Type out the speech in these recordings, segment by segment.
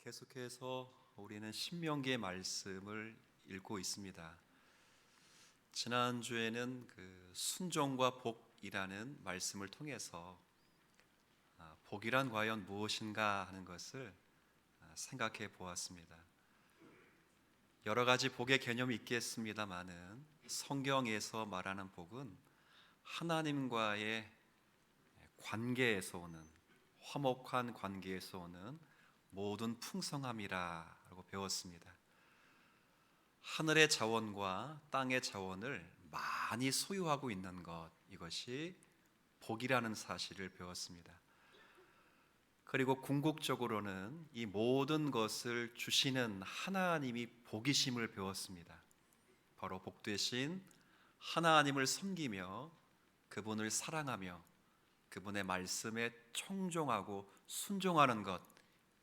계속해서 우리는 신명기의 말씀을 읽고 있습니다. 지난주에는 순종과 복이라는 말씀을 통해서 복이란 과연 무엇인가 하는 것을 생각해 보았습니다. 여러 가지 복의 개념이 있겠습니다마는 성경에서 말하는 복은 하나님과의 관계에서 오는, 화목한 관계에서 오는 모든 풍성함이라고 배웠습니다. 하늘의 자원과 땅의 자원을 많이 소유하고 있는 것, 이것이 복이라는 사실을 배웠습니다. 그리고 궁극적으로는 이 모든 것을 주시는 하나님이 복이심을 배웠습니다. 바로 복되신 하나님을 섬기며 그분을 사랑하며 그분의 말씀에 청종하고 순종하는 것,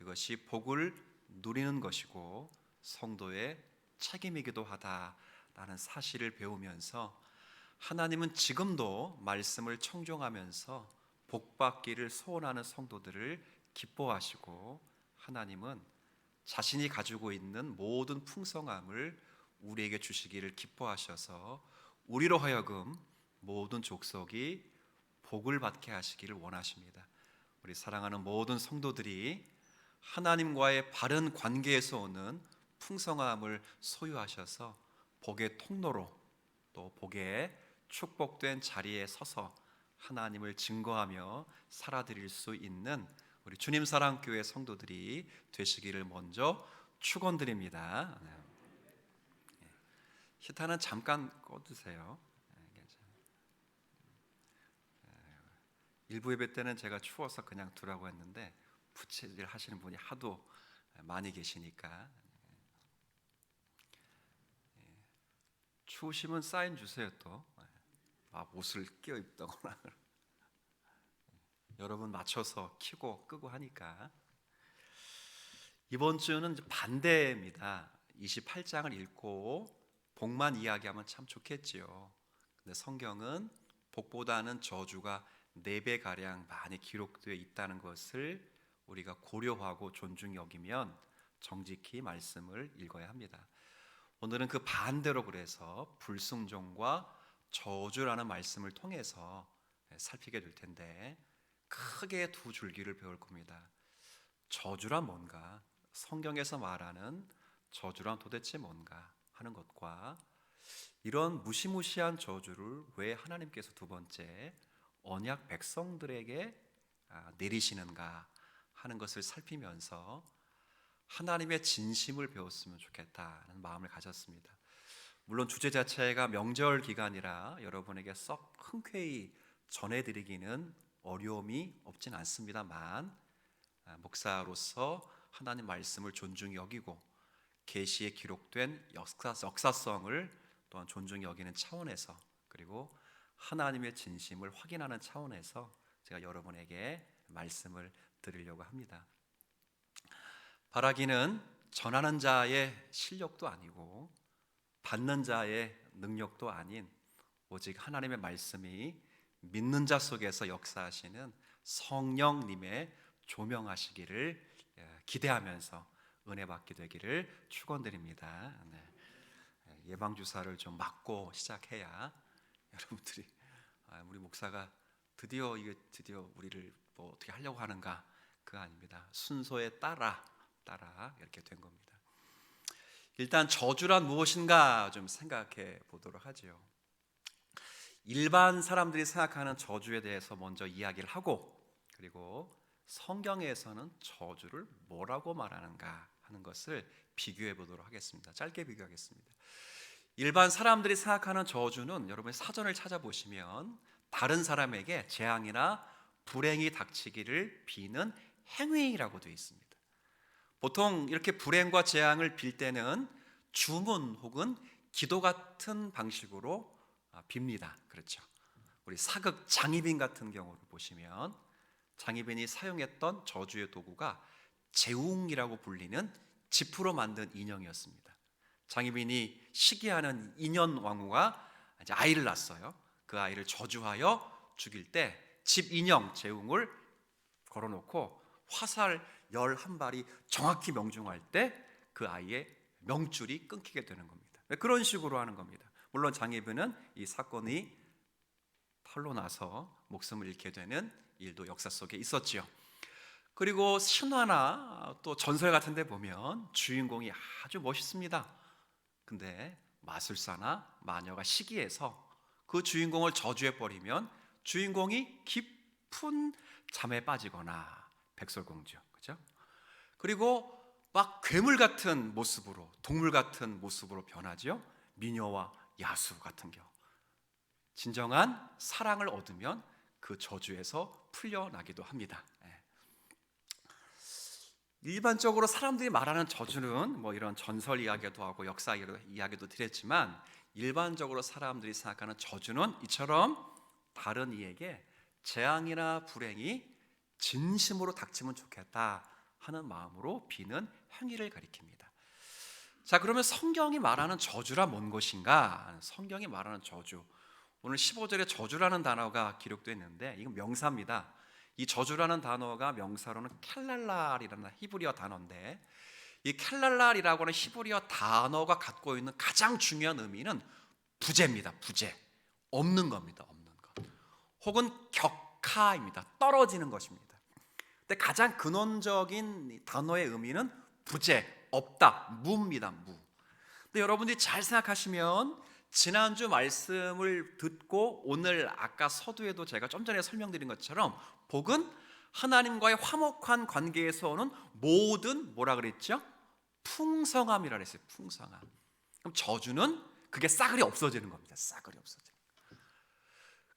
이것이 복을 누리는 것이고 성도의 책임이기도 하다라는 사실을 배우면서 하나님은 지금도 말씀을 청종하면서 복받기를 소원하는 성도들을 기뻐하시고, 하나님은 자신이 가지고 있는 모든 풍성함을 우리에게 주시기를 기뻐하셔서 우리로 하여금 모든 족속이 복을 받게 하시기를 원하십니다. 우리 사랑하는 모든 성도들이 하나님과의 바른 관계에서 오는 풍성함을 소유하셔서 복의 통로로, 또 복의 축복된 자리에 서서 하나님을 증거하며 살아드릴 수 있는 우리 주님 사랑교회 성도들이 되시기를 먼저 축원드립니다. 히타는 잠깐 꺼두세요. 일부 예배 때는 제가 추워서 그냥 두라고 했는데 부채질 하시는 분이 하도 많이 계시니까, 추우시면 사인 주세요. 또 옷을 끼워 입다거나 여러분 맞춰서 켜고 끄고 하니까. 이번 주는 반대입니다. 28장을 읽고 복만 이야기하면 참 좋겠지요. 근데 성경은 복보다는 저주가 4배 가량 많이 기록되어 있다는 것을 우리가 고려하고 존중히 여기면 정직히 말씀을 읽어야 합니다. 오늘은 그 반대로, 그래서 불순종과 저주라는 말씀을 통해서 살피게 될 텐데, 크게 두 줄기를 배울 겁니다. 저주란 뭔가, 성경에서 말하는 저주란 도대체 뭔가 하는 것과, 이런 무시무시한 저주를 왜 하나님께서 두 번째 언약 백성들에게 내리시는가 하는 것을 살피면서 하나님의 진심을 배웠으면 좋겠다는 마음을 가졌습니다. 물론 주제 자체가 명절 기간이라 여러분에게 썩 흔쾌히 전해드리기는 어려움이 없진 않습니다만, 목사로서 하나님 말씀을 존중히 여기고 계시에 기록된 역사성을 또한 존중히 여기는 차원에서, 그리고 하나님의 진심을 확인하는 차원에서 제가 여러분에게 말씀을 드리려고 합니다. 바라기는 전하는 자의 실력도 아니고 받는 자의 능력도 아닌 오직 하나님의 말씀이 믿는 자 속에서 역사하시는 성령님의 조명하시기를 기대하면서 은혜 받게 되기를 축원드립니다. 예방주사를 좀 맞고 시작해야 여러분들이 우리 목사가 드디어 우리를 뭐 어떻게 하려고 하는가, 그거 아닙니다. 순서에 따라 이렇게 된 겁니다. 일단 저주란 무엇인가 좀 생각해 보도록 하죠. 일반 사람들이 생각하는 저주에 대해서 먼저 이야기를 하고, 그리고 성경에서는 저주를 뭐라고 말하는가 하는 것을 비교해 보도록 하겠습니다. 짧게 비교하겠습니다. 일반 사람들이 생각하는 저주는 여러분이 사전을 찾아보시면 다른 사람에게 재앙이나 불행이 닥치기를 비는 행위라고 되어 있습니다. 보통 이렇게 불행과 재앙을 빌 때는 주문 혹은 기도 같은 방식으로 빕니다. 그렇죠. 우리 사극 장희빈 같은 경우를 보시면 장희빈이 사용했던 저주의 도구가 재웅이라고 불리는 지프로 만든 인형이었습니다. 장희빈이 시기하는 인현 왕후가 이제 아이를 낳았어요. 그 아이를 저주하여 죽일 때 집 인형 재웅을 걸어놓고 화살 11발이 정확히 명중할 때 그 아이의 명줄이 끊기게 되는 겁니다. 그런 식으로 하는 겁니다. 물론 장혜빈은 이 사건이 털로 나서 목숨을 잃게 되는 일도 역사 속에 있었지요. 그리고 신화나 또 전설 같은 데 보면 주인공이 아주 멋있습니다. 근데 마술사나 마녀가 시기해서 그 주인공을 저주해버리면 주인공이 깊은 잠에 빠지거나, 백설공주, 그죠? 그리고 막 괴물 같은 모습으로, 동물 같은 모습으로 변하죠. 미녀와 야수 같은 경우. 진정한 사랑을 얻으면 그 저주에서 풀려나기도 합니다. 일반적으로 사람들이 말하는 저주는 뭐 이런 전설 이야기도 하고 역사 이야기도 드렸지만, 일반적으로 사람들이 생각하는 저주는 이처럼 다른 이에게 재앙이나 불행이 진심으로 닥치면 좋겠다 하는 마음으로 비는 행위를 가리킵니다. 자, 그러면 성경이 말하는 저주라 뭔 것인가? 성경이 말하는 저주, 오늘 15절에 저주라는 단어가 기록되어 있는데 이건 명사입니다. 이 저주라는 단어가 명사로는 켈랄랄이라는 히브리어 단어인데, 이 켈랄랄이라고 하는 히브리어 단어가 갖고 있는 가장 중요한 의미는 부재입니다. 부재, 없는 겁니다. 없는 것, 혹은 격하입니다. 떨어지는 것입니다. 근데 가장 근원적인 단어의 의미는 부재, 없다, 무입니다. 무. 근데 여러분들이 잘 생각하시면 지난주 말씀을 듣고 오늘 아까 서두에도 제가 좀 전에 설명드린 것처럼 복은 하나님과의 화목한 관계에서 오는 모든 뭐라 그랬죠? 풍성함이라 그랬어요. 풍성함. 그럼 저주는 그게 싸그리 없어지는 겁니다. 싸그리 없어지는.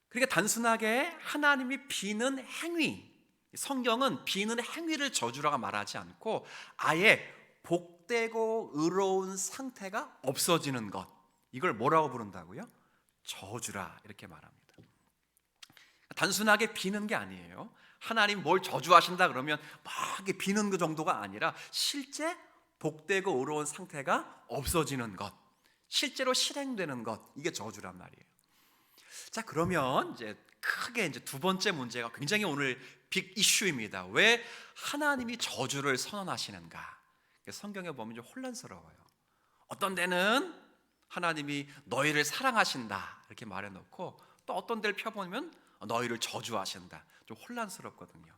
그러니까 단순하게 하나님이 비는 행위, 성경은 비는 행위를 저주라고 말하지 않고 아예 복되고 의로운 상태가 없어지는 것, 이걸 뭐라고 부른다고요? 저주라, 이렇게 말합니다. 단순하게 비는 게 아니에요. 하나님 뭘 저주하신다 그러면 막 이렇게 비는 그 정도가 아니라 실제 복되고 의로운 상태가 없어지는 것, 실제로 실행되는 것, 이게 저주란 말이에요. 자, 그러면 이제 크게 이제 두 번째 문제가 굉장히 오늘 빅 이슈입니다. 왜 하나님이 저주를 선언하시는가? 성경에 보면 좀 혼란스러워요. 어떤 데는 하나님이 너희를 사랑하신다 이렇게 말해놓고, 또 어떤 데를 펴보면 너희를 저주하신다. 좀 혼란스럽거든요.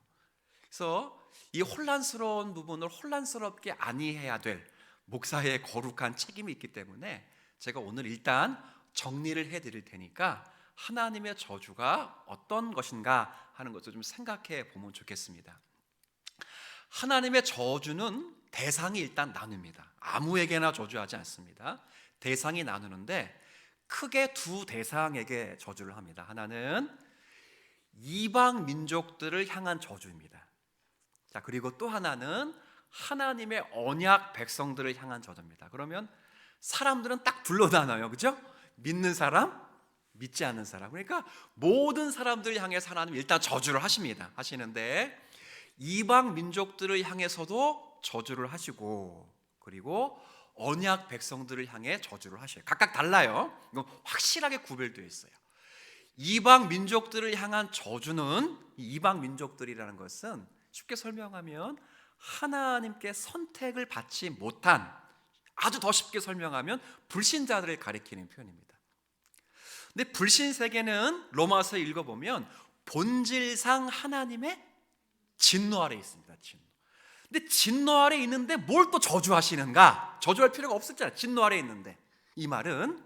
그래서 이 혼란스러운 부분을 혼란스럽게 아니해야 될 목사의 거룩한 책임이 있기 때문에 제가 오늘 일단 정리를 해드릴 테니까 하나님의 저주가 어떤 것인가 하는 것을 좀 생각해 보면 좋겠습니다. 하나님의 저주는 대상이 일단 나눕니다. 아무에게나 저주하지 않습니다. 대상이 나누는데 크게 두 대상에게 저주를 합니다. 하나는 이방 민족들을 향한 저주입니다. 자, 그리고 또 하나는 하나님의 언약 백성들을 향한 저주입니다. 그러면 사람들은 딱 둘로 나눠요. 그죠? 믿는 사람, 믿지 않는 사람. 그러니까 모든 사람들을 향해서 하나님 일단 저주를 하시는데 이방 민족들을 향해서도 저주를 하시고, 그리고 언약 백성들을 향해 저주를 하셔요. 각각 달라요. 이건 확실하게 구별되어 있어요. 이방 민족들을 향한 저주는, 이방 민족들이라는 것은 쉽게 설명하면 하나님께 선택을 받지 못한, 아주 더 쉽게 설명하면 불신자들을 가리키는 표현입니다. 근데 불신 세계는 로마서 읽어보면 본질상 하나님의 진노 아래 있습니다. 진노. 근데 진노 아래 있는데 뭘 또 저주하시는가? 저주할 필요가 없었잖아요. 진노 아래 있는데. 이 말은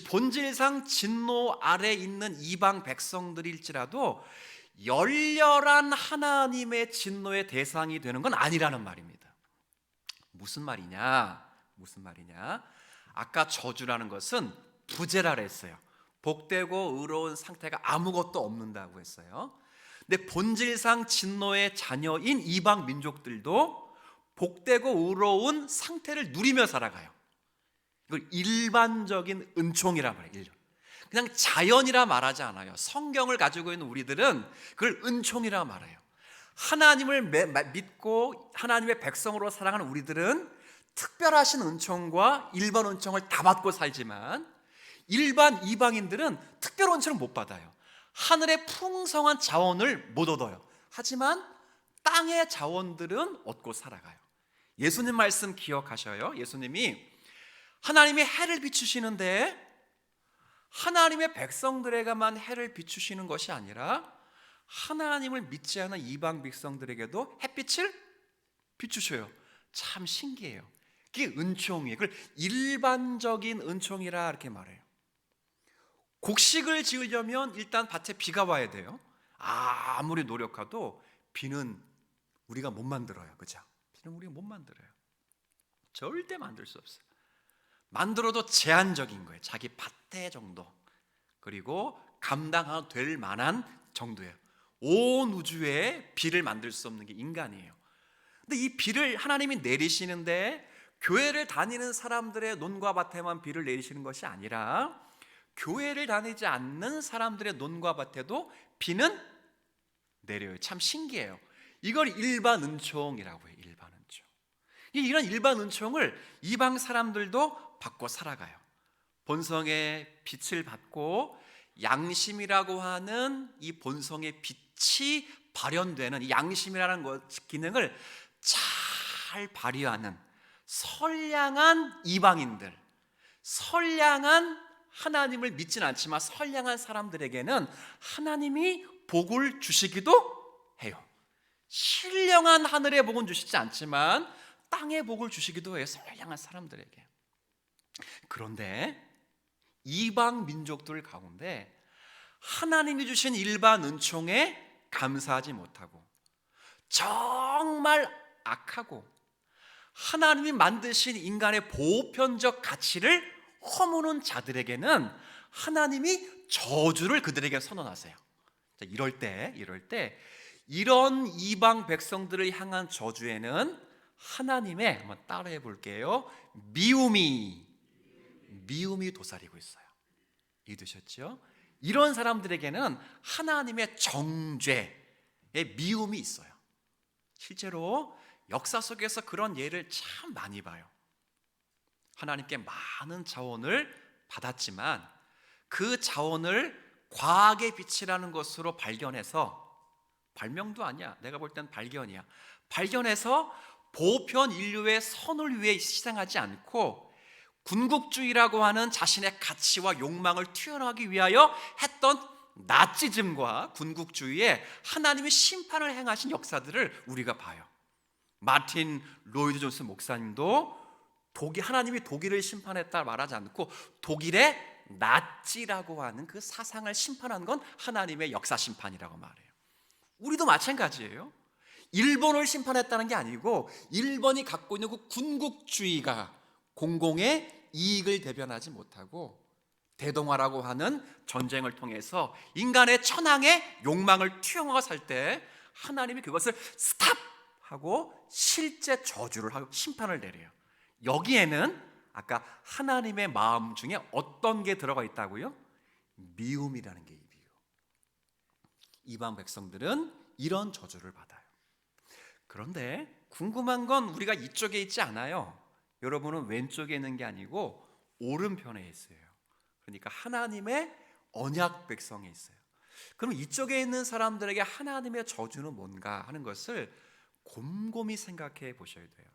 본질상 진노 아래 있는 이방 백성들일지라도 열렬한 하나님의 진노의 대상이 되는 건 아니라는 말입니다. 무슨 말이냐? 아까 저주라는 것은 부재라 했어요. 복되고 의로운 상태가 아무것도 없는다고 했어요. 근데 본질상 진노의 자녀인 이방 민족들도 복되고 의로운 상태를 누리며 살아가요. 이걸 일반적인 은총이라 말해요. 그냥 자연이라 말하지 않아요. 성경을 가지고 있는 우리들은 그걸 은총이라 말해요. 하나님을 믿고 하나님의 백성으로 살아가는 우리들은 특별하신 은총과 일반 은총을 다 받고 살지만, 일반 이방인들은 특별 은총을 못 받아요. 하늘의 풍성한 자원을 못 얻어요. 하지만 땅의 자원들은 얻고 살아가요. 예수님 말씀 기억하셔요. 예수님이 하나님이 해를 비추시는데 하나님의 백성들에게만 해를 비추시는 것이 아니라 하나님을 믿지 않은 이방 백성들에게도 햇빛을 비추셔요. 참 신기해요. 그게 은총이에요. 그걸 일반적인 은총이라 이렇게 말해요. 곡식을 지으려면 일단 밭에 비가 와야 돼요. 아무리 노력해도 비는 우리가 못 만들어요. 그죠? 비는 우리가 못 만들어요. 절대 만들 수 없어요. 만들어도 제한적인 거예요. 자기 밭대 정도. 그리고 감당될 만한 정도예요. 온 우주에 비를 만들 수 없는 게 인간이에요. 근데 이 비를 하나님이 내리시는데 교회를 다니는 사람들의 논과 밭에만 비를 내리시는 것이 아니라 교회를 다니지 않는 사람들의 논과 밭에도 비는 내려요. 참 신기해요. 이걸 일반 은총이라고 해요. 일반 은총. 이런 일반 은총을 이방 사람들도 받고 살아가요. 본성의 빛을 받고 양심이라고 하는 이 본성의 빛이 발현되는 이 양심이라는 기능을 잘 발휘하는 선량한 이방인들, 선량한 하나님을 믿진 않지만 선량한 사람들에게는 하나님이 복을 주시기도 해요. 신령한 하늘의 복은 주시지 않지만 땅의 복을 주시기도 해요. 선량한 사람들에게. 그런데 이방 민족들 가운데 하나님이 주신 일반 은총에 감사하지 못하고 정말 악하고 하나님이 만드신 인간의 보편적 가치를 허무는 자들에게는 하나님이 저주를 그들에게 선언하세요. 이럴 때 이런 이방 백성들을 향한 저주에는 하나님의, 한번 따라해 볼게요, 미움이 도사리고 있어요. 이해되셨죠? 이런 사람들에게는 하나님의 정죄의 미움이 있어요. 실제로 역사 속에서 그런 예를 참 많이 봐요. 하나님께 많은 자원을 받았지만 그 자원을 과학의 빛이라는 것으로 발견해서, 발명도 아니야, 내가 볼 땐 발견이야, 발견해서 보편 인류의 선을 위해 희생하지 않고 군국주의라고 하는 자신의 가치와 욕망을 투영하기 위하여 했던 나치즘과 군국주의에 하나님이 심판을 행하신 역사들을 우리가 봐요. 마틴 로이드 존스 목사님도 하나님이 독일을 심판했다 말하지 않고 독일의 나치라고 하는 그 사상을 심판한 건 하나님의 역사 심판이라고 말해요. 우리도 마찬가지예요. 일본을 심판했다는 게 아니고 일본이 갖고 있는 그 군국주의가 공공의 이익을 대변하지 못하고 대동아라고 하는 전쟁을 통해서 인간의 천황의 욕망을 투영하고 살 때 하나님이 그것을 스탑하고 실제 저주를 하고 심판을 내려요. 여기에는 아까 하나님의 마음 중에 어떤 게 들어가 있다고요? 미움이라는 게 미움. 이방 백성들은 이런 저주를 받아요. 그런데 궁금한 건 우리가 이쪽에 있지 않아요. 여러분은 왼쪽에 있는 게 아니고 오른편에 있어요. 그러니까 하나님의 언약 백성에 있어요. 그럼 이쪽에 있는 사람들에게 하나님의 저주는 뭔가 하는 것을 곰곰이 생각해 보셔야 돼요.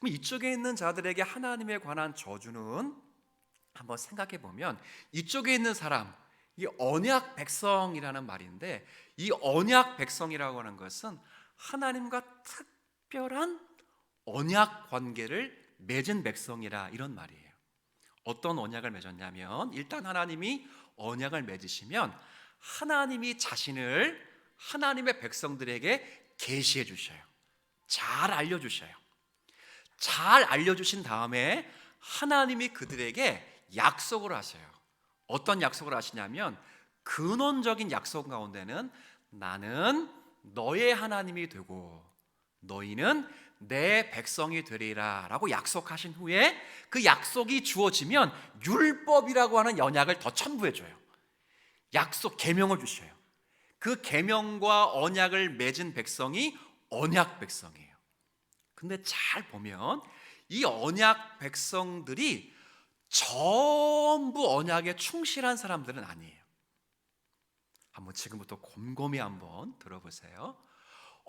그럼 이쪽에 있는 자들에게 하나님에 관한 저주는 한번 생각해 보면 이쪽에 있는 사람, 이 언약 백성이라는 말인데 이 언약 백성이라고 하는 것은 하나님과 특별한 언약 관계를 맺은 백성이라 이런 말이에요. 어떤 언약을 맺었냐면 일단 하나님이 언약을 맺으시면 하나님이 자신을 하나님의 백성들에게 계시해 주셔요. 잘 알려주셔요. 잘 알려주신 다음에 하나님이 그들에게 약속을 하세요. 어떤 약속을 하시냐면 근원적인 약속 가운데는 나는 너의 하나님이 되고 너희는 내 백성이 되리라 라고 약속하신 후에 그 약속이 주어지면 율법이라고 하는 언약을 더 첨부해 줘요. 약속, 계명을 주셔요. 그 계명과 언약을 맺은 백성이 언약 백성이에요. 근데 잘 보면 이 언약 백성들이 전부 언약에 충실한 사람들은 아니에요. 한번 지금부터 곰곰이 한번 들어보세요.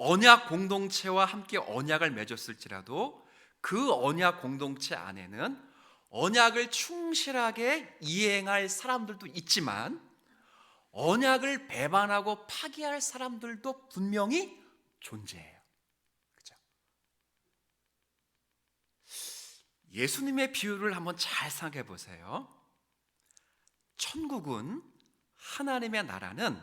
언약 공동체와 함께 언약을 맺었을지라도 그 언약 공동체 안에는 언약을 충실하게 이행할 사람들도 있지만 언약을 배반하고 파기할 사람들도 분명히 존재해요. 그죠? 예수님의 비유를 한번 잘 생각해 보세요. 천국은, 하나님의 나라는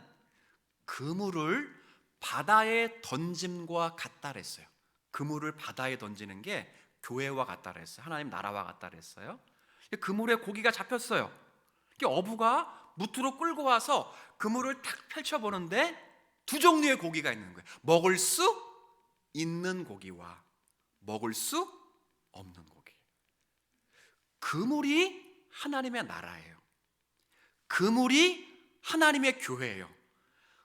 그물을 바다에 던짐과 같다 그랬어요. 그물을 바다에 던지는 게 교회와 같다 그랬어요. 하나님 나라와 같다 그랬어요. 그물에 고기가 잡혔어요. 어부가 무트로 끌고 와서 그물을 탁 펼쳐보는데 두 종류의 고기가 있는 거예요. 먹을 수 있는 고기와 먹을 수 없는 고기. 그물이 하나님의 나라예요. 그물이 하나님의 교회예요.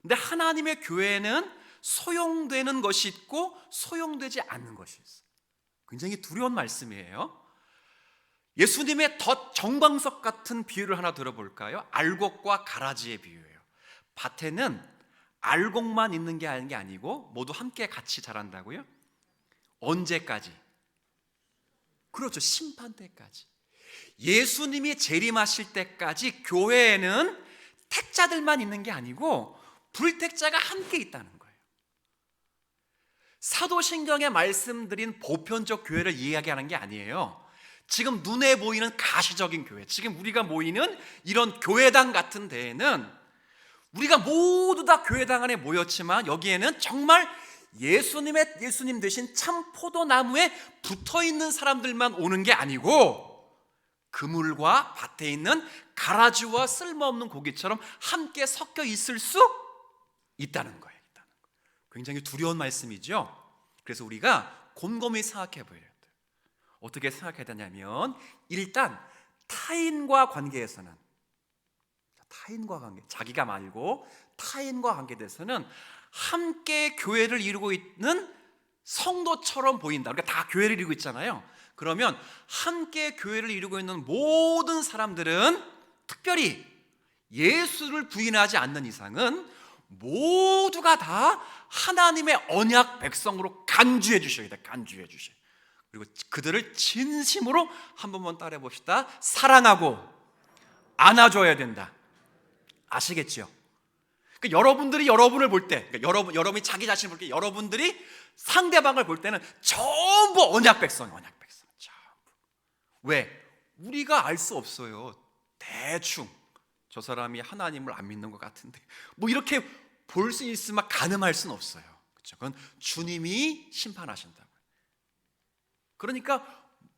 근데 하나님의 교회는 소용되는 것이 있고 소용되지 않는 것이 있어요. 굉장히 두려운 말씀이에요. 예수님의 더 정광석 같은 비유를 하나 들어볼까요? 알곡과 가라지의 비유예요. 밭에는 알곡만 있는 게 아니고 모두 함께 같이 자란다고요? 언제까지? 그렇죠, 심판 때까지. 예수님이 재림하실 때까지 교회에는 택자들만 있는 게 아니고 불택자가 함께 있다는 거예요. 사도신경에 말씀드린 보편적 교회를 이야기하는 게 아니에요. 지금 눈에 보이는 가시적인 교회, 지금 우리가 모이는 이런 교회당 같은 데에는 우리가 모두 다 교회당 안에 모였지만 여기에는 정말 예수님 대신 참 포도나무에 붙어있는 사람들만 오는 게 아니고 그물과 밭에 있는 가라지와 쓸모없는 고기처럼 함께 섞여 있을 수 있다는 거예요. 굉장히 두려운 말씀이죠. 그래서 우리가 곰곰이 생각해 보여야 돼요. 어떻게 생각해야 되냐면 일단 타인과 관계에서는, 타인과 관계, 자기가 말고 타인과 관계에서는 함께 교회를 이루고 있는 성도처럼 보인다. 그러니까 다 교회를 이루고 있잖아요. 그러면 함께 교회를 이루고 있는 모든 사람들은, 특별히 예수를 부인하지 않는 이상은 모두가 다 하나님의 언약 백성으로 간주해 주셔야 돼. 간주해 주셔야. 그리고 그들을 진심으로 한 번만 따라해 봅시다. 사랑하고 안아줘야 된다. 아시겠죠? 그러니까 여러분들이 여러분을 볼 때, 그러니까 여러분이 자기 자신을 볼 때, 여러분들이 상대방을 볼 때는 전부 언약 백성이에요. 언약 백성. 전부. 왜? 우리가 알 수 없어요. 대충 저 사람이 하나님을 안 믿는 것 같은데 뭐 이렇게 볼 수 있으면 가늠할 수는 없어요. 그렇죠? 그건 주님이 심판하신다고요. 그러니까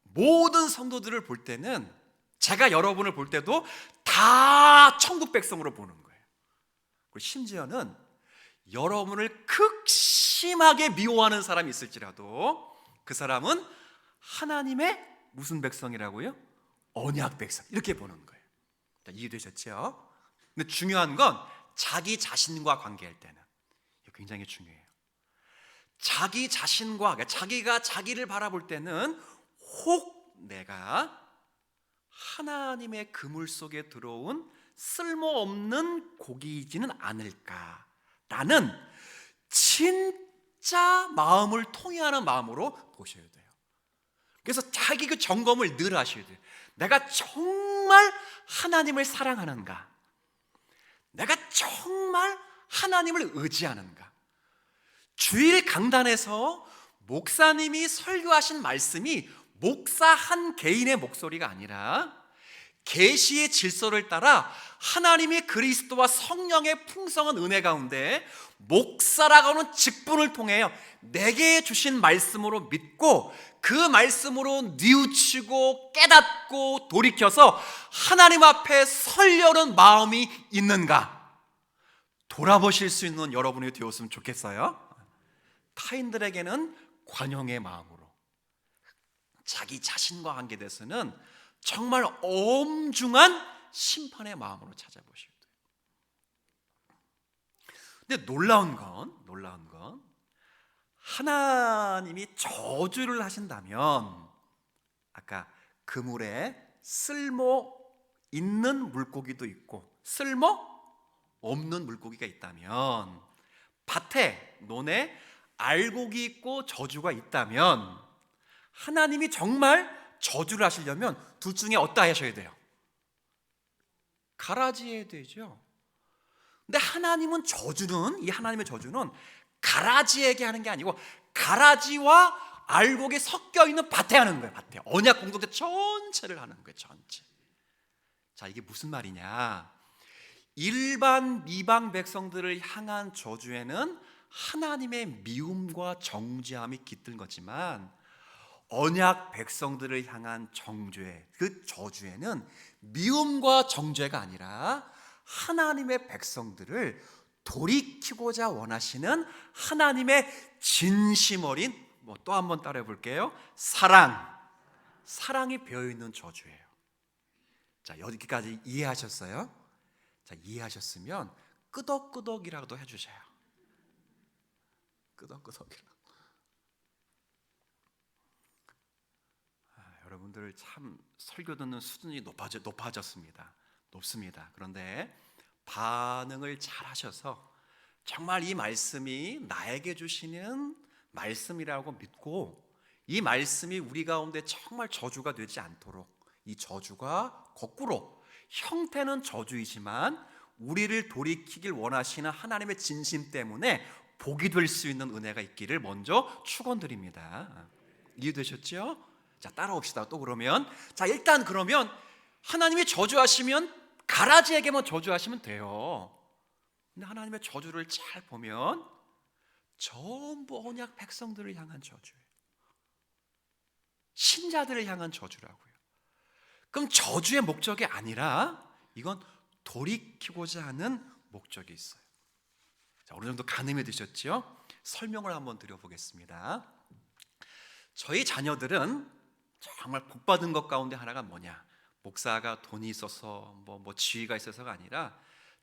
모든 성도들을 볼 때는, 제가 여러분을 볼 때도 다 천국 백성으로 보는 거예요. 그리고 심지어는 여러분을 극심하게 미워하는 사람이 있을지라도 그 사람은 하나님의 무슨 백성이라고요? 언약 백성. 이렇게 보는 거예요. 이해되셨죠? 근데 중요한 건 자기 자신과 관계할 때는 굉장히 중요해요. 자기 자신과, 자기가 자기를 바라볼 때는 혹 내가 하나님의 그물 속에 들어온 쓸모없는 고기이지는 않을까라는 진짜 마음을 통해하는 마음으로 보셔야 돼요. 그래서 자기 그 점검을 늘 하셔야 돼요. 내가 정말 하나님을 사랑하는가? 내가 정말 하나님을 의지하는가? 주일 강단에서 목사님이 설교하신 말씀이 목사 한 개인의 목소리가 아니라 계시의 질서를 따라 하나님의 그리스도와 성령의 풍성한 은혜 가운데 목사라고 하는 직분을 통해 내게 주신 말씀으로 믿고 그 말씀으로 뉘우치고 깨닫고 돌이켜서 하나님 앞에 서려는 마음이 있는가 돌아보실 수 있는 여러분이 되었으면 좋겠어요. 타인들에게는 관용의 마음으로, 자기 자신과 관계돼서는 정말 엄중한 심판의 마음으로 찾아보셔야 돼요. 근데 놀라운 건 하나님이 저주를 하신다면, 아까 그물에 쓸모 있는 물고기도 있고 쓸모 없는 물고기가 있다면 밭에 논에 알곡이 있고 저주가 있다면 하나님이 정말 저주를 하시려면 둘 중에 어떠 하셔야 돼요? 가라지해야 되죠. 근데 하나님은 이 하나님의 저주는 가라지에게 하는 게 아니고 가라지와 알곡이 섞여 있는 밭에 하는 거예요. 밭에. 언약 공동체 전체를 하는 거예요. 전체. 자, 이게 무슨 말이냐? 일반 미방 백성들을 향한 저주에는 하나님의 미움과 정죄함이 깃든 거지만 언약 백성들을 향한 그 저주에는 미움과 정죄가 아니라 하나님의 백성들을 돌이키고자 원하시는 하나님의 진심 어린 또 한번 따라해 볼게요. 사랑이 배어 있는 저주예요. 자, 여기까지 이해하셨어요? 자, 이해하셨으면 끄덕끄덕이라도 해주세요. 끄덕끄덕이라도. 여러분들 참 설교 듣는 수준이 높아졌습니다. 높습니다. 그런데 반응을 잘 하셔서 정말 이 말씀이 나에게 주시는 말씀이라고 믿고 이 말씀이 우리 가운데 정말 저주가 되지 않도록 이 저주가 거꾸로 형태는 저주이지만 우리를 돌이키길 원하시는 하나님의 진심 때문에 복이 될 수 있는 은혜가 있기를 먼저 축원드립니다. 이해되셨죠? 자, 따라옵시다. 또 그러면 일단 그러면 하나님이 저주하시면 가라지에게만 저주하시면 돼요. 근데 하나님의 저주를 잘 보면 전부 언약 백성들을 향한 저주예요. 신자들을 향한 저주라고요. 그럼 저주의 목적이 아니라 이건 돌이키고자 하는 목적이 있어요. 자, 어느 정도 가늠이 되셨죠? 설명을 한번 드려보겠습니다. 저희 자녀들은 정말 복받은 것 가운데 하나가 뭐냐? 목사가 돈이 있어서 뭐 지위가 있어서가 아니라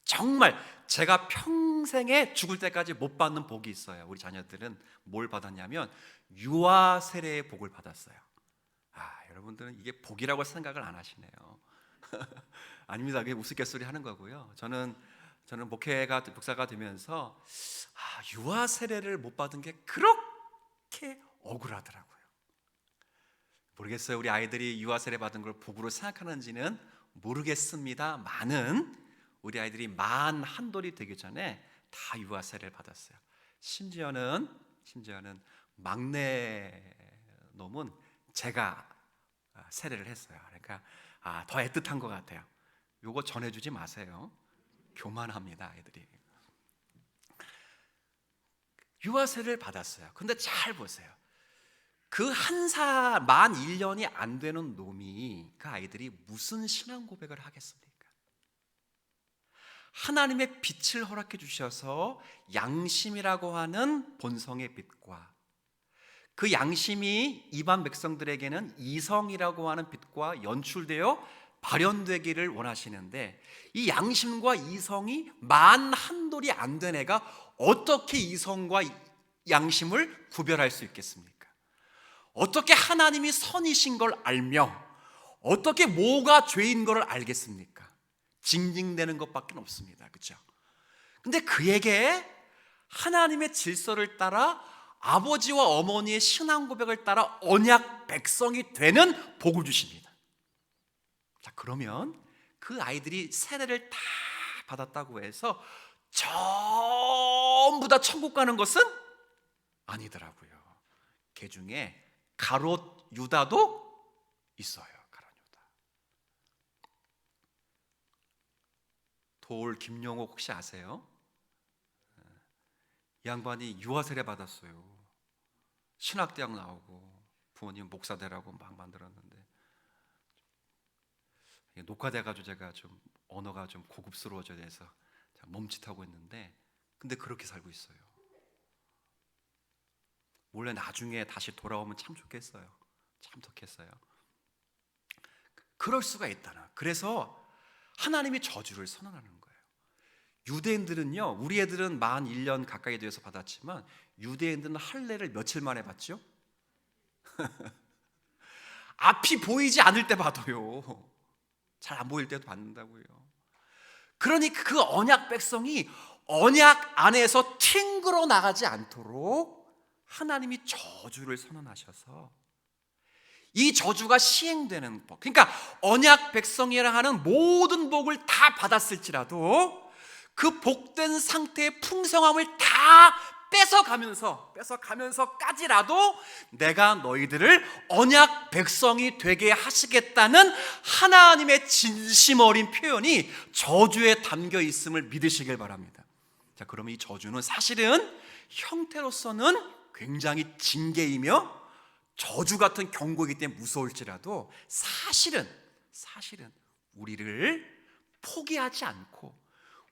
정말 제가 평생에 죽을 때까지 못 받는 복이 있어요. 우리 자녀들은 뭘 받았냐면 유아 세례의 복을 받았어요. 여러분들은 이게 복이라고 생각을 안 하시네요. 아닙니다. 그게 우스갯소리 하는 거고요. 저는 목사가 되면서 유아 세례를 못 받은 게 그렇게 억울하더라고요. 모르겠어요. 우리 아이들이 유아 세례 받은 걸 복으로 생각하는지는 모르겠습니다만은 우리 아이들이 만 한돌이 되기 전에 다 유아 세례를 받았어요. 심지어는 막내 놈은 제가 세례를 했어요. 그러니까 더 애틋한 것 같아요. 요거 전해주지 마세요. 교만합니다, 아이들이. 유아 세례를 받았어요. 근데 잘 보세요. 그 만 1년이 안 되는 놈이 그 아이들이 무슨 신앙 고백을 하겠습니까? 하나님의 빛을 허락해 주셔서 양심이라고 하는 본성의 빛과 그 양심이 이방 백성들에게는 이성이라고 하는 빛과 연출되어 발현되기를 원하시는데 이 양심과 이성이 만 한돌이 안 된 애가 어떻게 이성과 양심을 구별할 수 있겠습니까? 어떻게 하나님이 선이신 걸 알며 어떻게 뭐가 죄인 걸 알겠습니까? 징징대는 것밖에 없습니다. 그렇죠? 근데 그에게 하나님의 질서를 따라 아버지와 어머니의 신앙 고백을 따라 언약 백성이 되는 복을 주십니다. 자, 그러면 그 아이들이 세례를 다 받았다고 해서 전부 다 천국 가는 것은 아니더라고요. 그 중에 가롯 유다도 있어요. 가롯 유다. 돌 김용옥 혹시 아세요? 이 양반이 유아 세례 받았어요. 신학대학 나오고 부모님 목사 되라고 막 만들었는데 녹화돼가지고 제가 좀 언어가 좀 고급스러워져야 돼서 멈칫하고 있는데 근데 그렇게 살고 있어요. 원래 나중에 다시 돌아오면 참 좋겠어요. 참좋겠어요. 그럴 수가 있다나. 그래서 하나님이 저주를 선언하는 거예요. 유대인들은요, 우리 애들은 만 1년 가까이 되어서 받았지만 유대인들은 할례를 며칠 만에 받죠? 앞이 보이지 않을 때 받아요. 잘 안 보일 때도 받는다고요. 그러니 그 언약 백성이 언약 안에서 튕그러 나가지 않도록 하나님이 저주를 선언하셔서 이 저주가 시행되는 복, 그러니까 언약 백성이라 하는 모든 복을 다 받았을지라도 그 복된 상태의 풍성함을 다 뺏어가면서까지라도 내가 너희들을 언약 백성이 되게 하시겠다는 하나님의 진심 어린 표현이 저주에 담겨 있음을 믿으시길 바랍니다. 자, 그러면 이 저주는 사실은 형태로서는 굉장히 징계이며 저주 같은 경고이기 때문에 무서울지라도 사실은 우리를 포기하지 않고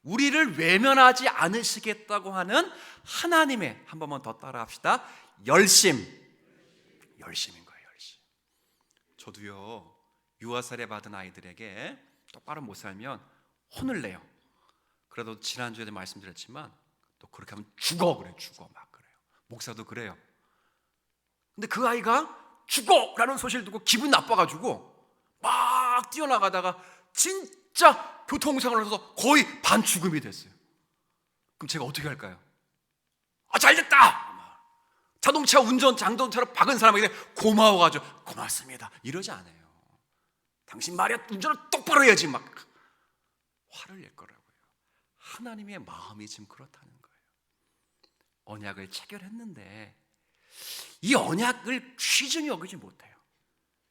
우리를 외면하지 않으시겠다고 하는 하나님의, 한 번만 더 따라 합시다, 열심인 거예요. 열심. 저도요, 유아세례 받은 아이들에게 똑바로 못 살면 혼을 내요. 그래도 지난주에도 말씀드렸지만 또 그렇게 하면 죽어 막 그래요. 목사도 그래요. 근데 그 아이가 죽어라는 소식을 듣고 기분 나빠가지고 막 뛰어나가다가 진짜 교통사고를 해서 거의 반죽음이 됐어요. 그럼 제가 어떻게 할까요? 잘됐다! 자동차 장동차로 박은 사람에게 고마워가지고 고맙습니다 이러지 않아요. 당신 말이야, 운전을 똑바로 해야지 막 화를 낼 거라고요. 하나님의 마음이 지금 그렇다는 거예요. 언약을 체결했는데 이 언약을 귀중히 여기지 못해요.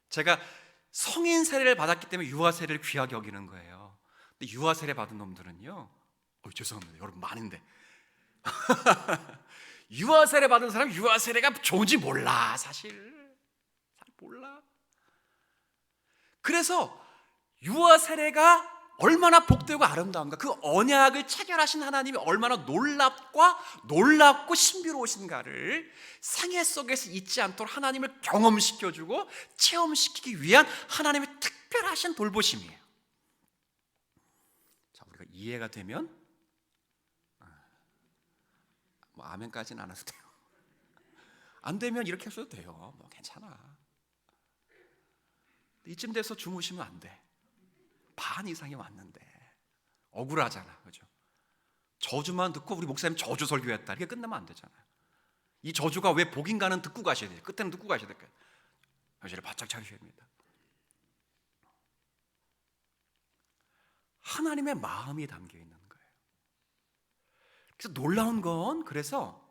제가 성인 세례를 받았기 때문에 유아 세례를 귀하게 여기는 거예요. 근데 유아 세례 받은 놈들은요, 죄송합니다, 여러분 많은데 유아 세례 받은 사람 유아 세례가 좋은지 몰라. 사실 잘 몰라. 그래서 유아 세례가 얼마나 복되고 아름다운가, 그 언약을 체결하신 하나님이 얼마나 놀랍고 신비로우신가를 생애 속에서 잊지 않도록 하나님을 경험시켜주고 체험시키기 위한 하나님의 특별하신 돌보심이에요. 자, 우리가 이해가 되면 아멘까지는 안 해도 돼요. 안 되면 이렇게 하셔도 돼요. 괜찮아. 이쯤 돼서 주무시면 안 돼. 반 이상이 왔는데 억울하잖아, 그죠? 저주만 듣고 우리 목사님 저주 설교했다 이렇게 끝나면 안 되잖아요. 이 저주가 왜 복인가는 듣고 가셔야 돼요. 끝에는 듣고 가셔야 될까요? 여기를 바짝 차리셔야 됩니다. 하나님의 마음이 담겨 있는 거예요. 그래서 놀라운 건, 그래서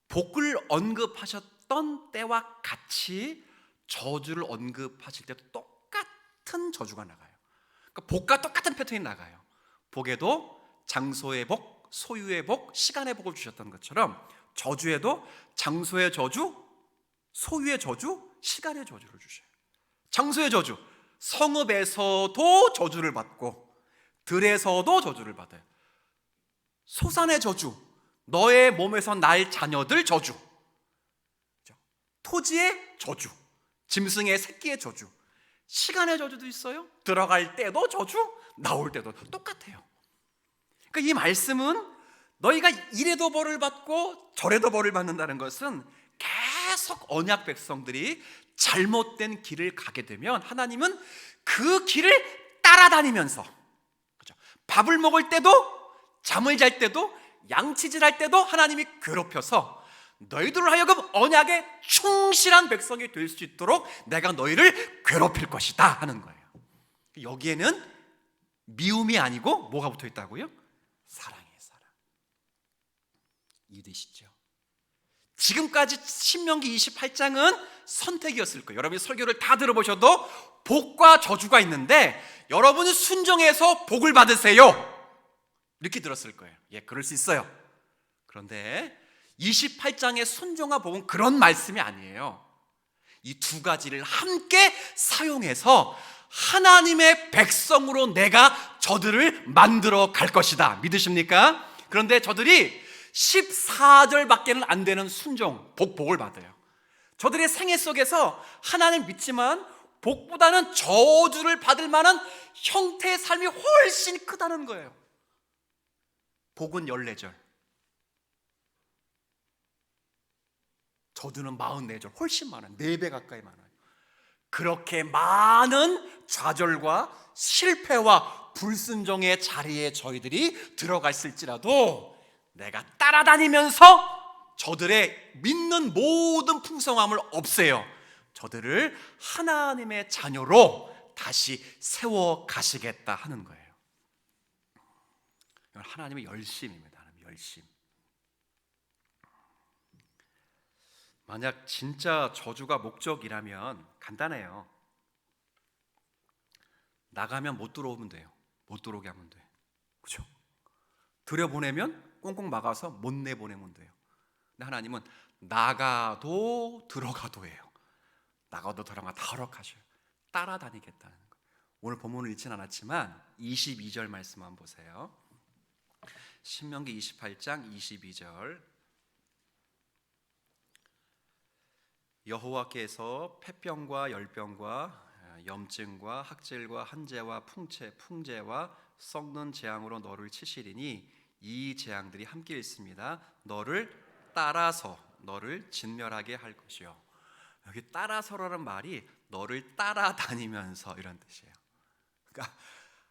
복을 언급하셨던 때와 같이 저주를 언급하실 때도 똑같은 저주가 나가요. 복과 똑같은 패턴이 나가요. 복에도 장소의 복, 소유의 복, 시간의 복을 주셨던 것처럼 저주에도 장소의 저주, 소유의 저주, 시간의 저주를 주셔요. 장소의 저주, 성읍에서도 저주를 받고 들에서도 저주를 받아요. 소산의 저주, 너의 몸에서 날 자녀들 저주, 토지의 저주, 짐승의 새끼의 저주, 시간의 저주도 있어요. 들어갈 때도 저주, 나올 때도 똑같아요. 그러니까 이 말씀은 너희가 이래도 벌을 받고 저래도 벌을 받는다는 것은 계속 언약 백성들이 잘못된 길을 가게 되면 하나님은 그 길을 따라다니면서, 그렇죠? 밥을 먹을 때도, 잠을 잘 때도, 양치질할 때도 하나님이 괴롭혀서 너희들을 하여금 언약에 충실한 백성이 될 수 있도록 내가 너희를 괴롭힐 것이다 하는 거예요. 여기에는 미움이 아니고 뭐가 붙어 있다고요? 사랑이에요, 사랑. 이해되시죠? 지금까지 신명기 28장은 선택이었을 거예요. 여러분이 설교를 다 들어보셔도 복과 저주가 있는데 여러분은 순종해서 복을 받으세요 이렇게 들었을 거예요. 예, 그럴 수 있어요. 그런데 28장의 순종과 복은 그런 말씀이 아니에요. 이 두 가지를 함께 사용해서 하나님의 백성으로 내가 저들을 만들어 갈 것이다. 믿으십니까? 그런데 저들이 14절밖에는 안 되는 순종, 복을 받아요. 저들의 생애 속에서 하나님 믿지만 복보다는 저주를 받을 만한 형태의 삶이 훨씬 크다는 거예요. 복은 14절, 저주는 44절, 훨씬 많아요. 4배 가까이 많아요. 그렇게 많은 좌절과 실패와 불순종의 자리에 저희들이 들어갔을지라도 내가 따라다니면서 저들의 믿는 모든 풍성함을 없애요. 저들을 하나님의 자녀로 다시 세워 가시겠다 하는 거예요. 이건 하나님의 열심입니다. 하나님의 열심. 만약 진짜 저주가 목적이라면 간단해요. 나가면 못 들어오면 돼요. 못 들어오게 하면 돼. 그렇죠? 들여보내면 꽁꽁 막아서 못 내보내면 돼요. 근데 하나님은 나가도 들어가도 해요. 나가도 들어가 다 허락하셔요. 따라다니겠다는 거. 오늘 본문을 읽진 않았지만 22절 말씀 한번 보세요. 신명기 28장 22절. 여호와께서 폐병과 열병과 염증과 학질과 한재와 풍재와 썩는 재앙으로 너를 치시리니 이 재앙들이 함께 있습니다. 너를 따라서 너를 진멸하게 할 것이요. 여기 따라서라는 말이 너를 따라다니면서 이런 뜻이에요. 그러니까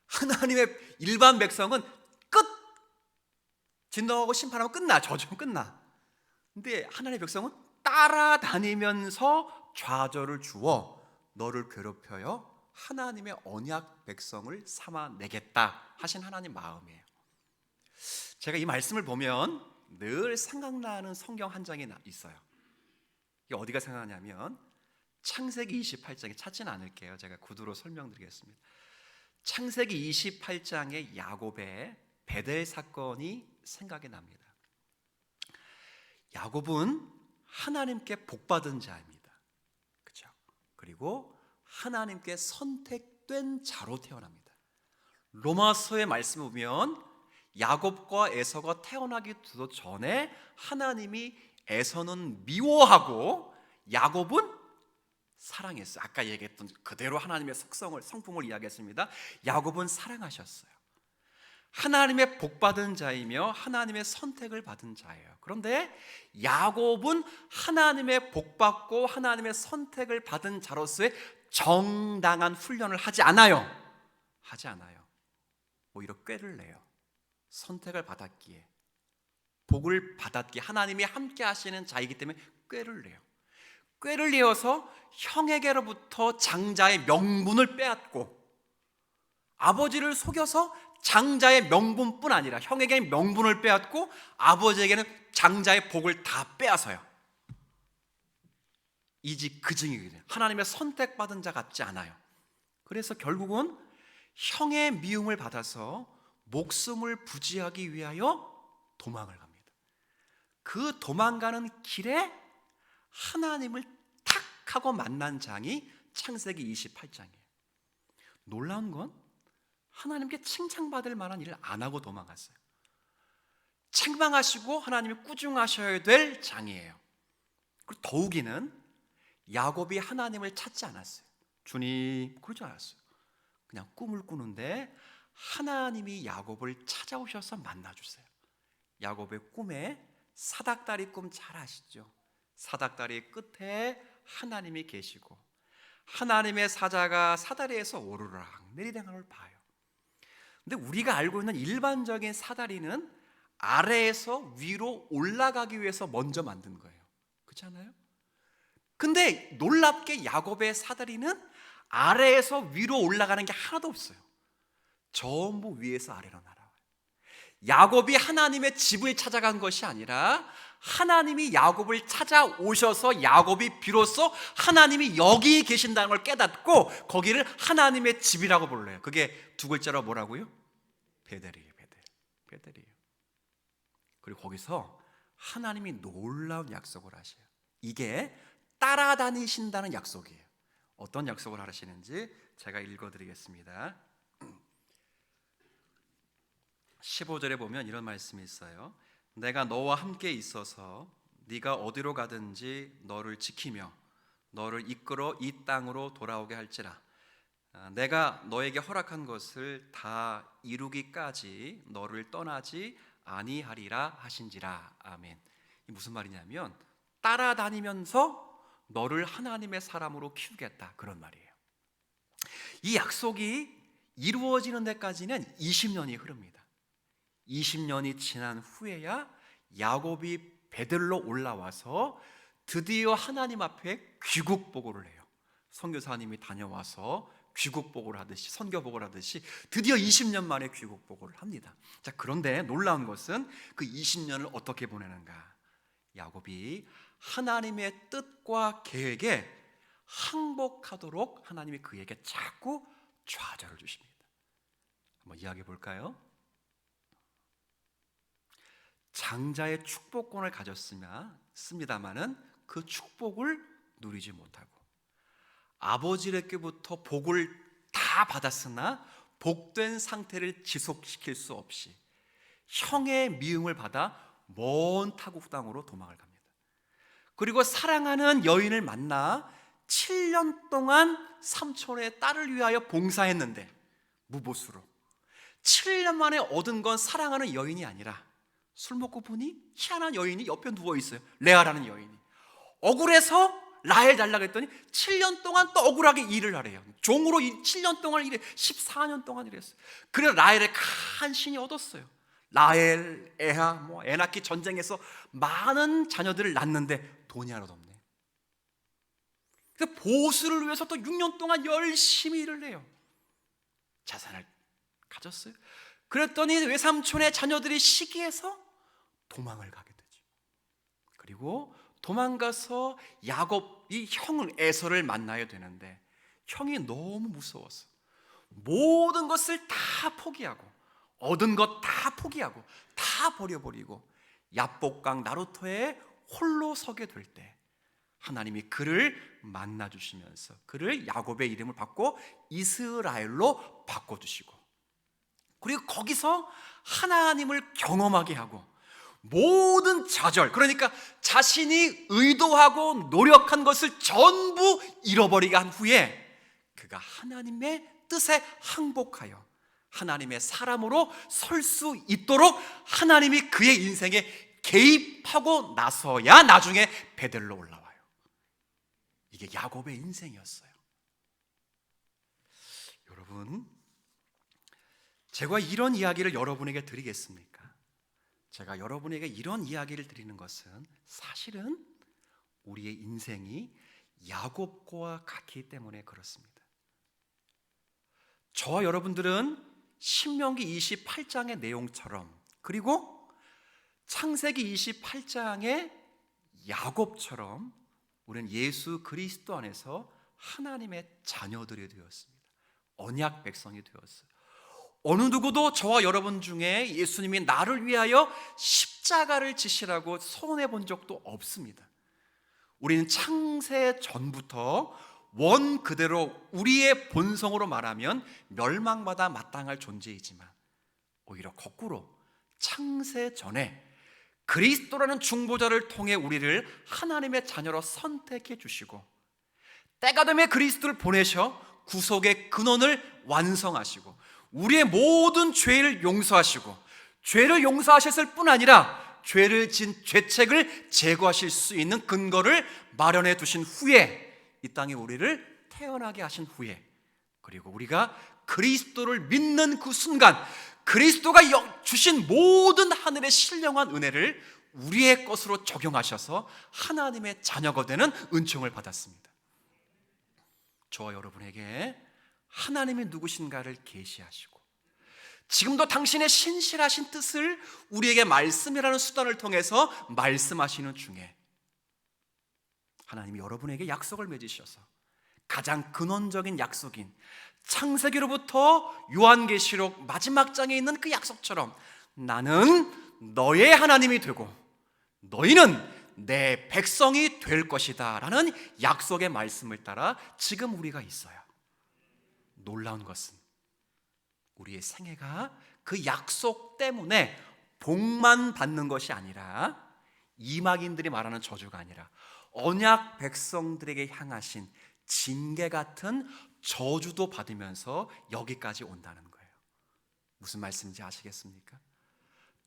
하나님의 일반 백성은 끝! 진노하고 심판하고 끝나. 저주면 끝나. 근데 하나님의 백성은 따라다니면서 좌절을 주어 너를 괴롭혀요 하나님의 언약 백성을 삼아내겠다 하신 하나님 마음이에요. 제가 이 말씀을 보면 늘 생각나는 성경 한 장이 있어요. 이게 어디가 생각나냐면 창세기 28장에 찾지는 않을게요. 제가 구두로 설명드리겠습니다. 창세기 28장의 야곱의 베델 사건이 생각이 납니다. 야곱은 하나님께 복받은 자입니다. 그렇죠? 그리고 하나님께 선택된 자로 태어납니다. 로마서의 말씀을 보면 야곱과 에서가 태어나기도 전에 하나님이 에서는 미워하고 야곱은 사랑했어요. 아까 얘기했던 그대로 하나님의 성품을 이야기했습니다. 야곱은 사랑하셨어요. 하나님의 복받은 자이며 하나님의 선택을 받은 자예요. 그런데 야곱은 하나님의 복받고 하나님의 선택을 받은 자로서의 정당한 훈련을 하지 않아요. 오히려 꾀를 내요. 선택을 받았기에, 복을 받았기에, 하나님이 함께 하시는 자이기 때문에 꾀를 내요. 꾀를 내어서 형에게로부터 장자의 명분을 빼앗고, 아버지를 속여서 장자의 명분뿐 아니라 형에게 명분을 빼앗고 아버지에게는 장자의 복을 다 빼앗아요. 이직그증이거든요. 하나님의 선택받은 자 같지 않아요. 그래서 결국은 형의 미움을 받아서 목숨을 부지하기 위하여 도망을 갑니다. 그 도망가는 길에 하나님을 탁 하고 만난 장이 창세기 28장이에요. 놀라운 건 하나님께 칭찬받을 만한 일을 안 하고 도망갔어요. 책망하시고 하나님이 꾸중하셔야 될 장이에요. 그리고 더욱이는 야곱이 하나님을 찾지 않았어요. 주님, 그러지 않았어요. 그냥 꿈을 꾸는데 하나님이 야곱을 찾아오셔서 만나주세요. 야곱의 꿈에 사닥다리 꿈 잘 아시죠? 사닥다리 끝에 하나님이 계시고 하나님의 사자가 사다리에서 오르락 내리락하는 걸 봐요. 근데 우리가 알고 있는 일반적인 사다리는 아래에서 위로 올라가기 위해서 먼저 만든 거예요. 그렇지 않아요? 근데 놀랍게 야곱의 사다리는 아래에서 위로 올라가는 게 하나도 없어요. 전부 위에서 아래로 날아와요. 야곱이 하나님의 집을 찾아간 것이 아니라 하나님이 야곱을 찾아오셔서 야곱이 비로소 하나님이 여기 계신다는 걸 깨닫고 거기를 하나님의 집이라고 불러요. 그게 두 글자로 뭐라고요? 베델이에요. 베델이에요. 그리고 거기서 하나님이 놀라운 약속을 하셔요. 이게 따라다니신다는 약속이에요. 어떤 약속을 하시는지 제가 읽어드리겠습니다. 15절에 보면 이런 말씀이 있어요. 내가 너와 함께 있어서 네가 어디로 가든지 너를 지키며 너를 이끌어 이 땅으로 돌아오게 할지라. 내가 너에게 허락한 것을 다 이루기까지 너를 떠나지 아니하리라 하신지라. 아멘. 이 무슨 말이냐면 따라다니면서 너를 하나님의 사람으로 키우겠다, 그런 말이에요. 이 약속이 이루어지는 데까지는 20년이 흐릅니다. 20년이 지난 후에야 야곱이 베들로 올라와서 드디어 하나님 앞에 귀국보고를 해요. 선교사님이 다녀와서 귀국보고를 하듯이, 선교보고를 하듯이 드디어 20년 만에 귀국보고를 합니다. 자, 그런데 놀라운 것은 그 20년을 어떻게 보내는가? 야곱이 하나님의 뜻과 계획에 항복하도록 하나님이 그에게 자꾸 좌절을 주십니다. 한번 이야기해 볼까요? 장자의 축복권을 가졌습니다마는 그 축복을 누리지 못하고, 아버지에게부터 복을 다 받았으나 복된 상태를 지속시킬 수 없이 형의 미움을 받아 먼 타국 땅으로 도망을 갑니다. 그리고 사랑하는 여인을 만나 7년 동안 삼촌의 딸을 위하여 봉사했는데 무보수로 7년 만에 얻은 건 사랑하는 여인이 아니라 술 먹고 보니 희한한 여인이 옆에 누워있어요. 레아라는 여인이. 억울해서 라헬 달라고 했더니 7년 동안 또 억울하게 일을 하래요. 종으로 7년 동안 일해, 14년 동안 일했어요. 그래서 라헬을 간신히 얻었어요. 라헬, 에하, 애 낳기 전쟁에서 많은 자녀들을 낳는데 돈이 하나도 없네. 그래서 보수를 위해서 또 6년 동안 열심히 일을 해요. 자산을 가졌어요. 그랬더니 외삼촌의 자녀들이 시기해서 도망을 가게 되죠. 그리고 도망가서 야곱이 형 에서를 만나야 되는데 형이 너무 무서워서 모든 것을 다 포기하고 얻은 것 다 포기하고 다 버려버리고 야복강 나루터에 홀로 서게 될 때 하나님이 그를 만나주시면서 그를 야곱의 이름을 바꿔 이스라엘로 바꿔주시고, 그리고 거기서 하나님을 경험하게 하고 모든 좌절, 그러니까 자신이 의도하고 노력한 것을 전부 잃어버리게 한 후에 그가 하나님의 뜻에 항복하여 하나님의 사람으로 설 수 있도록 하나님이 그의 인생에 개입하고 나서야 나중에 베델로 올라와요. 이게 야곱의 인생이었어요. 여러분, 제가 이런 이야기를 여러분에게 드리겠습니까? 제가 여러분에게 이런 이야기를 드리는 것은 사실은 우리의 인생이 야곱과 같기 때문에 그렇습니다. 저와 여러분들은 신명기 28장의 내용처럼, 그리고 창세기 28장의 야곱처럼 우리는 예수 그리스도 안에서 하나님의 자녀들이 되었습니다. 언약 백성이 되었어요. 어느 누구도 저와 여러분 중에 예수님이 나를 위하여 십자가를 지시라고 서원해 본 적도 없습니다. 우리는 창세 전부터 원 그대로 우리의 본성으로 말하면 멸망받아 마땅할 존재이지만, 오히려 거꾸로 창세 전에 그리스도라는 중보자를 통해 우리를 하나님의 자녀로 선택해 주시고, 때가 되면 그리스도를 보내셔 구속의 근원을 완성하시고 우리의 모든 죄를 용서하시고, 죄를 용서하셨을 뿐 아니라 죄를 진 죄책을 제거하실 수 있는 근거를 마련해 두신 후에 이 땅에 우리를 태어나게 하신 후에, 그리고 우리가 그리스도를 믿는 그 순간 그리스도가 주신 모든 하늘의 신령한 은혜를 우리의 것으로 적용하셔서 하나님의 자녀가 되는 은총을 받았습니다. 저와 여러분에게 하나님이 누구신가를 계시하시고 지금도 당신의 신실하신 뜻을 우리에게 말씀이라는 수단을 통해서 말씀하시는 중에 하나님이 여러분에게 약속을 맺으셔서 가장 근원적인 약속인 창세기로부터 요한계시록 마지막 장에 있는 그 약속처럼 나는 너의 하나님이 되고 너희는 내 백성이 될 것이다 라는 약속의 말씀을 따라 지금 우리가 있어요. 놀라운 것은 우리의 생애가 그 약속 때문에 복만 받는 것이 아니라, 이막인들이 말하는 저주가 아니라 언약 백성들에게 향하신 징계 같은 저주도 받으면서 여기까지 온다는 거예요. 무슨 말씀인지 아시겠습니까?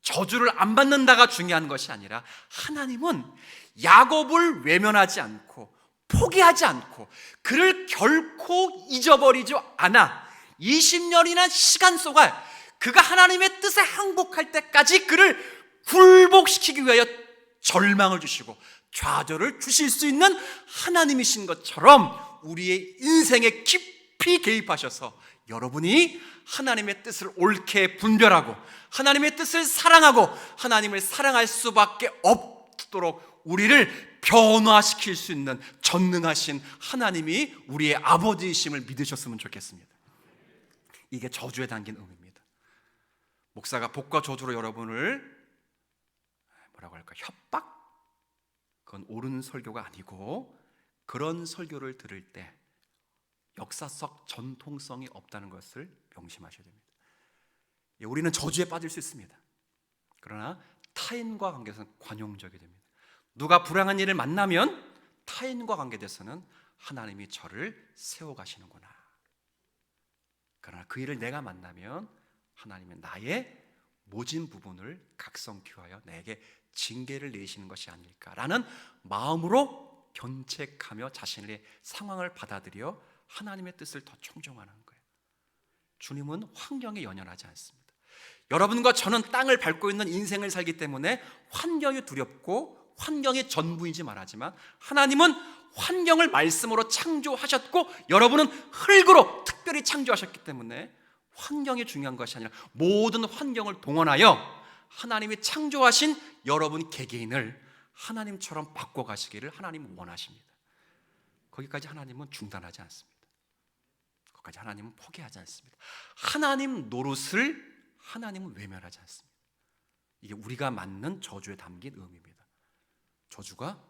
저주를 안 받는다가 중요한 것이 아니라 하나님은 야곱을 외면하지 않고 포기하지 않고 그를 결코 잊어버리지 않아 20년이나 시간 동안 그가 하나님의 뜻에 항복할 때까지 그를 굴복시키기 위하여 절망을 주시고 좌절을 주실 수 있는 하나님이신 것처럼 우리의 인생에 깊이 개입하셔서 여러분이 하나님의 뜻을 옳게 분별하고 하나님의 뜻을 사랑하고 하나님을 사랑할 수밖에 없도록 우리를 변화시킬 수 있는 전능하신 하나님이 우리의 아버지이심을 믿으셨으면 좋겠습니다. 이게 저주에 담긴 의미입니다. 목사가 복과 저주로 여러분을 뭐라고 할까? 협박? 그건 옳은 설교가 아니고 그런 설교를 들을 때 역사적 전통성이 없다는 것을 명심하셔야 됩니다. 우리는 저주에 빠질 수 있습니다. 그러나 타인과 관계에서는 관용적이 됩니다. 누가 불행한 일을 만나면 타인과 관계에서는 하나님이 저를 세워가시는구나. 그러나 그 일을 내가 만나면 하나님은 나의 모진 부분을 각성키하여 내게 징계를 내시는 것이 아닐까라는 마음으로 견책하며 자신의 상황을 받아들여 하나님의 뜻을 더 청종하는 거예요. 주님은 환경에 연연하지 않습니다. 여러분과 저는 땅을 밟고 있는 인생을 살기 때문에 환경이 두렵고 환경이 전부이지 말하지만 하나님은 환경을 말씀으로 창조하셨고 여러분은 흙으로 특별히 창조하셨기 때문에 환경이 중요한 것이 아니라 모든 환경을 동원하여 하나님이 창조하신 여러분 개개인을 하나님처럼 바꿔가시기를 하나님은 원하십니다. 거기까지 하나님은 중단하지 않습니다. 거기까지 하나님은 포기하지 않습니다. 하나님 노릇을 하나님은 외면하지 않습니다. 이게 우리가 맞는 저주에 담긴 의미입니다. 저주가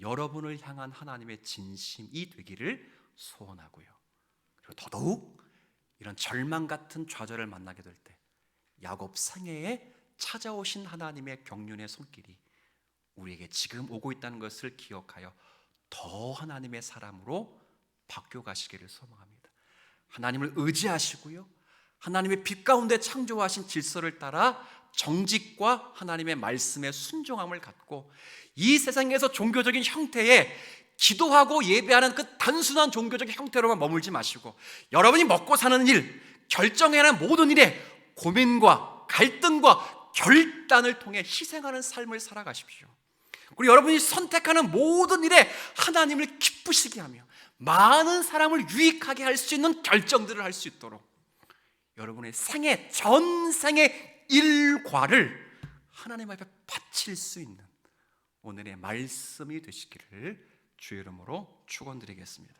여러분을 향한 하나님의 진심이 되기를 소원하고요. 그리고 더더욱 이런 절망 같은 좌절을 만나게 될 때 야곱 생애에 찾아오신 하나님의 경륜의 손길이 우리에게 지금 오고 있다는 것을 기억하여 더 하나님의 사람으로 바뀌어 가시기를 소망합니다. 하나님을 의지하시고요, 하나님의 빛 가운데 창조하신 질서를 따라 정직과 하나님의 말씀에 순종함을 갖고 이 세상에서 종교적인 형태에 기도하고 예배하는 그 단순한 종교적 형태로만 머물지 마시고 여러분이 먹고 사는 일, 결정해야 하는 모든 일에 고민과 갈등과 결단을 통해 희생하는 삶을 살아가십시오. 그리고 여러분이 선택하는 모든 일에 하나님을 기쁘시게 하며 많은 사람을 유익하게 할 수 있는 결정들을 할 수 있도록 여러분의 생애, 전생의 일과를 하나님 앞에 바칠 수 있는 오늘의 말씀이 되시기를 주의 이름으로 축원드리겠습니다.